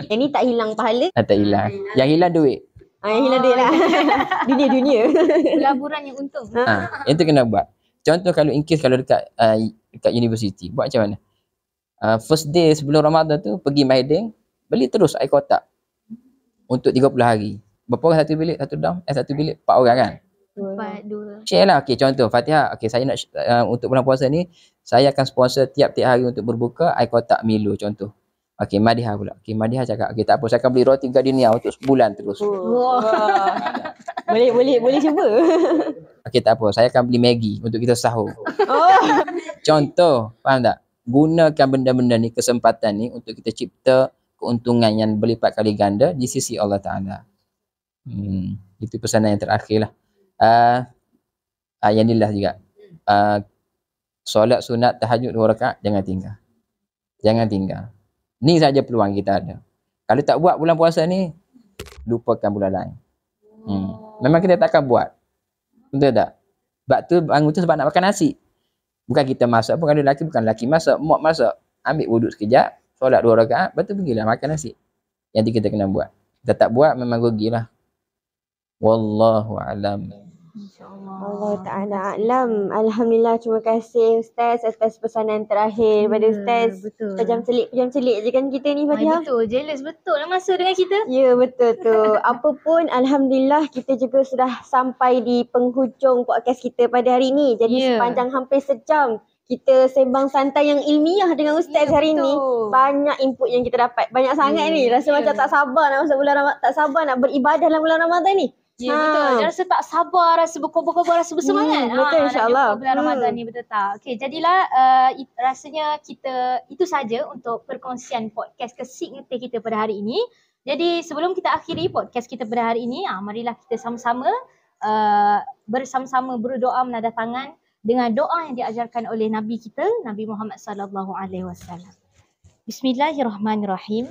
Yang ni tak hilang pahala. Tak hilang. Yang hilang duit. Yang hilang duit lah. Dunia. Pelaburan yang untung. Yang tu kena buat. Contoh kalau in case kalau dekat universiti, buat macam mana? First day sebelum Ramadan tu pergi Mahiding, beli terus air kotak untuk 30 hari. Berapa orang satu bilik, satu bilik 4 orang kan? 4, 2. Share lah. Okay, contoh Fatihah. Okay, saya nak untuk bulan puasa ni, saya akan sponsor tiap-tiap hari untuk berbuka air kotak Milo contoh. Okay, Madihah pula. Okay, Madihah cakap, okay tak apa, saya akan beli roti gardenia untuk sebulan terus. Boleh cuba. Okay, tak apa, saya akan beli Maggi untuk kita sahur. Contoh, faham tak? Gunakan benda-benda ni, kesempatan ni untuk kita cipta keuntungan yang berlipat kali ganda di sisi Allah Ta'ala. Itu pesanan yang terakhir lah. Yang inilah juga. Solat sunat tahajud 2 rakaat jangan tinggal. Jangan tinggal. Ni saja peluang kita ada. Kalau tak buat bulan puasa ni, lupakan bulan lain. Memang kita takkan buat. Betul tak? Sebab tu bangun tu sebab nak makan nasi. Bukan kita masak pun, kalau lelaki bukan lelaki masak, mak masak. Ambil wuduk sekejap, solat 2 rakaat, lepas tu pergilah makan nasi. Yang tu kita kena buat. Kita tak buat memang rugilah. Wallahu a'lam. Allah Ta'ala a'lam. Alhamdulillah, terima kasih Ustaz atas pesanan terakhir pada Ustaz. Betul. Pejam celik je kan kita ni, Fatihah. Betul, jealous betul lah masa dengan kita. Ya, betul tu. Apapun, Alhamdulillah kita juga sudah sampai di penghujung podcast kita pada hari ini. Jadi sepanjang hampir sejam kita sembang santai yang ilmiah dengan Ustaz hari ni. Banyak input yang kita dapat. Banyak sangat ni. Rasa macam tak sabar nak masuk bulan Ramadan. Tak sabar nak beribadah dalam bulan Ramadan ni. Ya, betul. Dia rasa tak sabar, rasa berkobar-kobar, rasa bersemangat. Betul, insyaAllah. Bulan Ramadan ni, betul tak? Okey, jadilah rasanya kita, itu saja untuk perkongsian podcast Kesik Ngetih kita pada hari ini. Jadi sebelum kita akhiri podcast kita pada hari ini, marilah kita sama-sama bersama-sama berdoa menadah tangan dengan doa yang diajarkan oleh Nabi kita, Nabi Muhammad sallallahu alaihi wasallam. Bismillahirrahmanirrahim.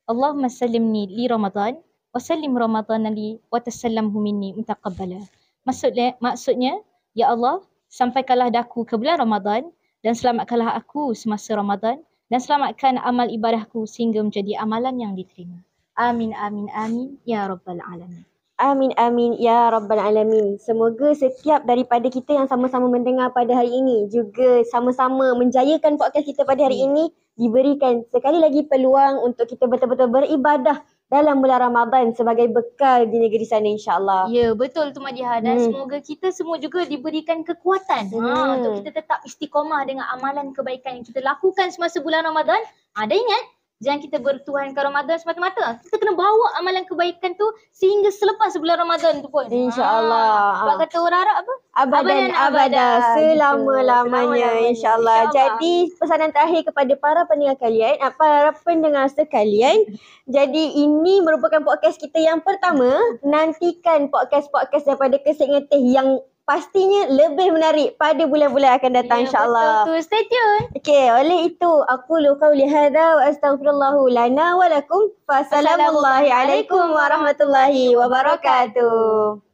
Allahumma sallimni li Ramadan wa sallim Ramadan li wa tasallamhu minni mutaqabbala. Maksudnya, ya Allah, sampaikanlah daku ke bulan Ramadan dan selamatkanlah aku semasa Ramadan dan selamatkan amal ibadahku sehingga menjadi amalan yang diterima. Amin amin amin ya rabbal alamin. Amin amin ya rabbal alamin. Semoga setiap daripada kita yang sama-sama mendengar pada hari ini juga sama-sama menjayakan podcast kita pada hari ini, diberikan sekali lagi peluang untuk kita betul-betul beribadah dalam bulan Ramadan sebagai bekal di negeri sana, insya-Allah. Ya, betul tu Madihah, dan semoga kita semua juga diberikan kekuatan untuk kita tetap istiqamah dengan amalan kebaikan yang kita lakukan semasa bulan Ramadan. Dan ingat, jangan kita bertuhankan Ramadan semata-mata. Kita kena bawa amalan kebaikan tu sehingga selepas bulan Ramadan tu pun. InsyaAllah. Sebab kata orang Arab apa? Abadan abada, selama-lamanya, insyaAllah. Jadi pesanan terakhir kepada para pendengar kalian, para pendengar sekalian. Jadi ini merupakan podcast kita yang pertama. Nantikan podcast-podcast daripada Kesik Ngetih yang pastinya lebih menarik pada bulan-bulan akan datang, insyaAllah. Betul tu, stay tune. Okey, oleh itu aku qauli hadza wa astaghfirullahu lana wa lakum. Fassalamualaikum warahmatullahi wabarakatuh.